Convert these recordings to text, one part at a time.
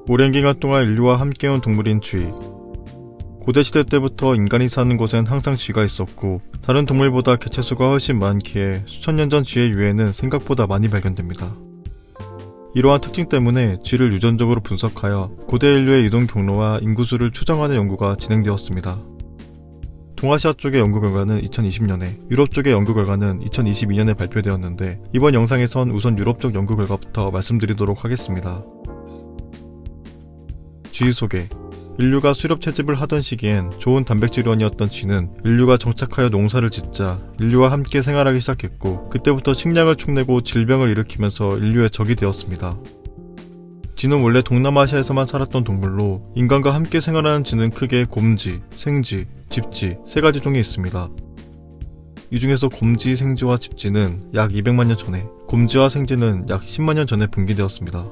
오랜 기간 동안 인류와 함께온 동물인 쥐. 고대시대 때부터 인간이 사는 곳엔 항상 쥐가 있었고 다른 동물보다 개체수가 훨씬 많기에 수천 년 전 쥐의 유해는 생각보다 많이 발견됩니다. 이러한 특징 때문에 쥐를 유전적으로 분석하여 고대 인류의 이동 경로와 인구수를 추정하는 연구가 진행되었습니다. 동아시아 쪽의 연구 결과는 2020년에, 유럽 쪽의 연구 결과는 2022년에 발표되었는데 이번 영상에선 우선 유럽 쪽 연구 결과부터 말씀드리도록 하겠습니다. 쥐 소개. 인류가 수렵 채집을 하던 시기엔 좋은 단백질원이었던 쥐는 인류가 정착하여 농사를 짓자 인류와 함께 생활하기 시작했고 그때부터 식량을 축내고 질병을 일으키면서 인류의 적이 되었습니다. 쥐는 원래 동남아시아에서만 살았던 동물로 인간과 함께 생활하는 쥐는 크게 곰쥐, 생쥐, 집쥐 세 가지 종이 있습니다. 이 중에서 곰쥐, 생쥐와 집쥐는 약 200만 년 전에, 곰쥐와 생쥐는 약 10만 년 전에 분기되었습니다.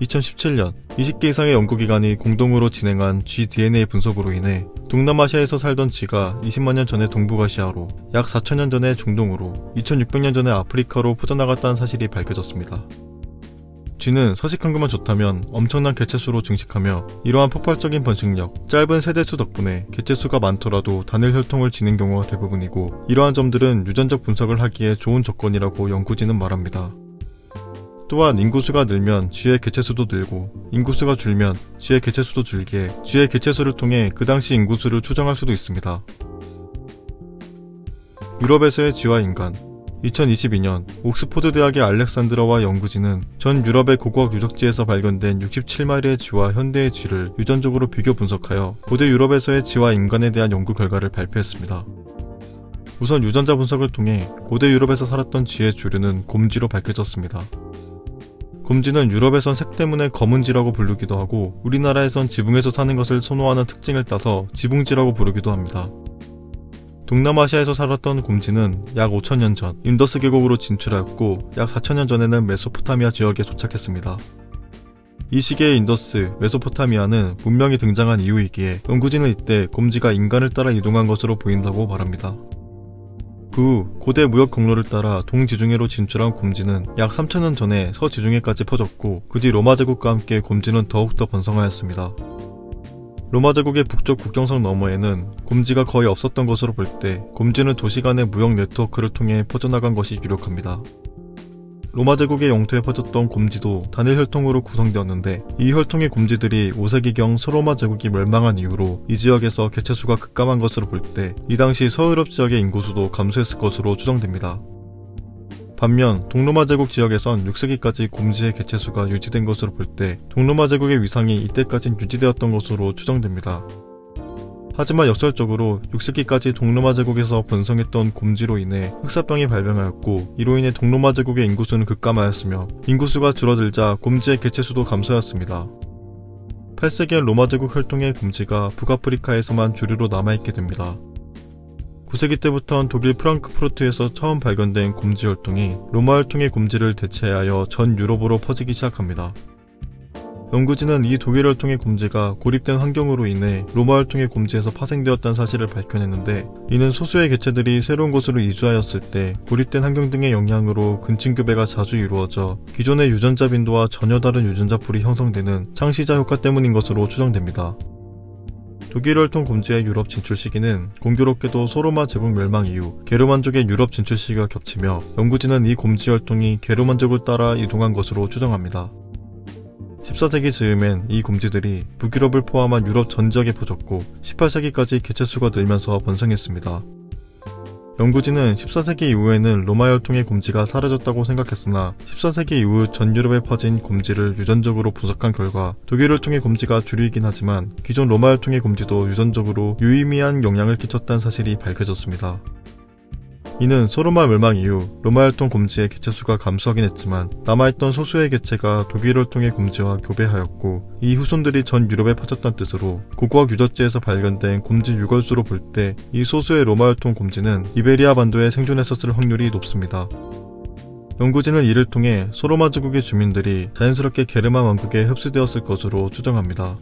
2017년 20개 이상의 연구기관이 공동으로 진행한 쥐 DNA 분석으로 인해 동남아시아에서 살던 쥐가 20만 년 전에 동북아시아로, 약 4,000년 전에 중동으로, 2,600년 전에 아프리카로 퍼져나갔다는 사실이 밝혀졌습니다. 쥐는 서식한 것만 좋다면 엄청난 개체수로 증식하며 이러한 폭발적인 번식력, 짧은 세대수 덕분에 개체수가 많더라도 단일 혈통을 지닌 경우가 대부분이고 이러한 점들은 유전적 분석을 하기에 좋은 조건이라고 연구진은 말합니다. 또한 인구수가 늘면 쥐의 개체수도 늘고 인구수가 줄면 쥐의 개체수도 줄기에 쥐의 개체수를 통해 그 당시 인구수를 추정할 수도 있습니다. 유럽에서의 쥐와 인간. 2022년 옥스포드 대학의 알렉산드라와 연구진은 전 유럽의 고고학 유적지에서 발견된 67마리의 쥐와 현대의 쥐를 유전적으로 비교 분석하여 고대 유럽에서의 쥐와 인간에 대한 연구 결과를 발표했습니다. 우선 유전자 분석을 통해 고대 유럽에서 살았던 쥐의 주류는 곰쥐로 밝혀졌습니다. 곰쥐는 유럽에선 색 때문에 검은쥐라고 부르기도 하고 우리나라에선 지붕에서 사는 것을 선호하는 특징을 따서 지붕쥐라고 부르기도 합니다. 동남아시아에서 살았던 곰쥐는 약 5,000년 전 인더스 계곡으로 진출하였고 약 4,000년 전에는 메소포타미아 지역에 도착했습니다. 이 시기의 인더스, 메소포타미아는 문명이 등장한 이후이기에 연구진은 이때 곰쥐가 인간을 따라 이동한 것으로 보인다고 말합니다. 그 후 고대 무역 경로를 따라 동지중해로 진출한 곰쥐는 약 3,000년 전에 서지중해까지 퍼졌고 그 뒤 로마 제국과 함께 곰쥐는 더욱더 번성하였습니다. 로마 제국의 북쪽 국경선 너머에는 곰쥐가 거의 없었던 것으로 볼 때 곰쥐는 도시 간의 무역 네트워크를 통해 퍼져나간 것이 유력합니다. 로마 제국의 영토에 퍼졌던 곰쥐도 단일 혈통으로 구성되었는데 이 혈통의 곰쥐들이 5세기경 서로마 제국이 멸망한 이후로 이 지역에서 개체수가 급감한 것으로 볼 때 이 당시 서유럽 지역의 인구수도 감소했을 것으로 추정됩니다. 반면 동로마 제국 지역에선 6세기까지 곰쥐의 개체수가 유지된 것으로 볼 때 동로마 제국의 위상이 이때까진 유지되었던 것으로 추정됩니다. 하지만 역설적으로 6세기까지 동로마 제국에서 번성했던 곰쥐로 인해 흑사병이 발병하였고 이로 인해 동로마 제국의 인구수는 급감하였으며 인구수가 줄어들자 곰쥐의 개체수도 감소하였습니다. 8세기엔 로마 제국 혈통의 곰쥐가 북아프리카에서만 주류로 남아있게 됩니다. 9세기 때부터는 독일 프랑크푸르트에서 처음 발견된 곰쥐 혈통이 로마 혈통의 곰쥐를 대체하여 전 유럽으로 퍼지기 시작합니다. 연구진은 이 독일 혈통의 곰쥐가 고립된 환경으로 인해 로마 혈통의 곰쥐에서 파생되었다는 사실을 밝혀냈는데 이는 소수의 개체들이 새로운 곳으로 이주하였을 때 고립된 환경 등의 영향으로 근친교배가 자주 이루어져 기존의 유전자 빈도와 전혀 다른 유전자 풀이 형성되는 창시자 효과 때문인 것으로 추정됩니다. 독일 혈통 곰쥐의 유럽 진출 시기는 공교롭게도 소로마 제국 멸망 이후 게르만족의 유럽 진출 시기가 겹치며 연구진은 이 곰쥐 혈통이 게르만족을 따라 이동한 것으로 추정합니다. 14세기 즈음엔 이 곰쥐들이 북유럽을 포함한 유럽 전 지역에 퍼졌고 18세기까지 개체수가 늘면서 번성했습니다. 연구진은 14세기 이후에는 로마 혈통의 곰쥐가 사라졌다고 생각했으나 14세기 이후 전 유럽에 퍼진 곰쥐를 유전적으로 분석한 결과 독일 혈통의 곰쥐가 주류이긴 하지만 기존 로마 혈통의 곰쥐도 유전적으로 유의미한 영향을 끼쳤다는 사실이 밝혀졌습니다. 이는 소로마 멸망 이후 로마 혈통 곰쥐의 개체수가 감소하긴 했지만 남아있던 소수의 개체가 독일 혈통의 곰쥐와 교배하였고 이 후손들이 전 유럽에 퍼졌다는 뜻으로 고고학 유적지에서 발견된 곰쥐 유골수로 볼 때 이 소수의 로마 혈통 곰쥐는 이베리아 반도에 생존했었을 확률이 높습니다. 연구진은 이를 통해 소로마 제국의 주민들이 자연스럽게 게르만 왕국에 흡수되었을 것으로 추정합니다.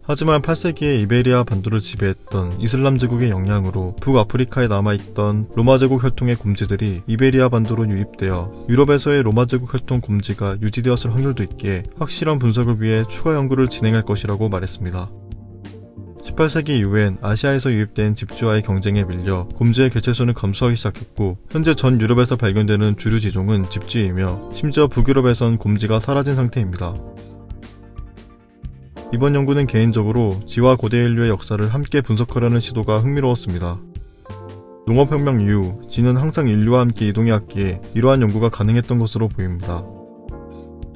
하지만 8세기에 이베리아 반도를 지배했던 이슬람 제국의 영향으로 북아프리카에 남아있던 로마 제국 혈통의 곰지들이 이베리아 반도로 유입되어 유럽에서의 로마 제국 혈통 곰지가 유지되었을 확률도 있기에 확실한 분석을 위해 추가 연구를 진행할 것이라고 말했습니다. 18세기 이후엔 아시아에서 유입된 집쥐와의 경쟁에 밀려 곰지의 개체수는 감소하기 시작했고 현재 전 유럽에서 발견되는 주류 지종은 집쥐이며 심지어 북유럽에선 곰지가 사라진 상태입니다. 이번 연구는 개인적으로 쥐와 고대 인류의 역사를 함께 분석하려는 시도가 흥미로웠습니다. 농업혁명 이후 쥐는 항상 인류와 함께 이동해왔기에 이러한 연구가 가능했던 것으로 보입니다.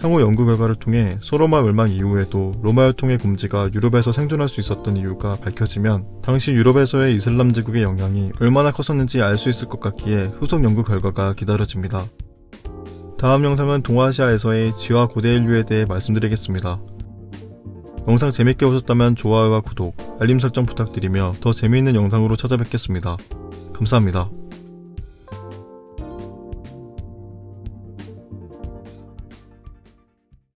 향후 연구 결과를 통해 소로마 멸망 이후에도 로마 혈통의 곰지가 유럽에서 생존할 수 있었던 이유가 밝혀지면 당시 유럽에서의 이슬람 제국의 영향이 얼마나 컸었는지 알 수 있을 것 같기에 후속 연구 결과가 기다려집니다. 다음 영상은 동아시아에서의 쥐와 고대 인류에 대해 말씀드리겠습니다. 영상 재밌게 보셨다면 좋아요와 구독, 알림 설정 부탁드리며 더 재미있는 영상으로 찾아뵙겠습니다. 감사합니다.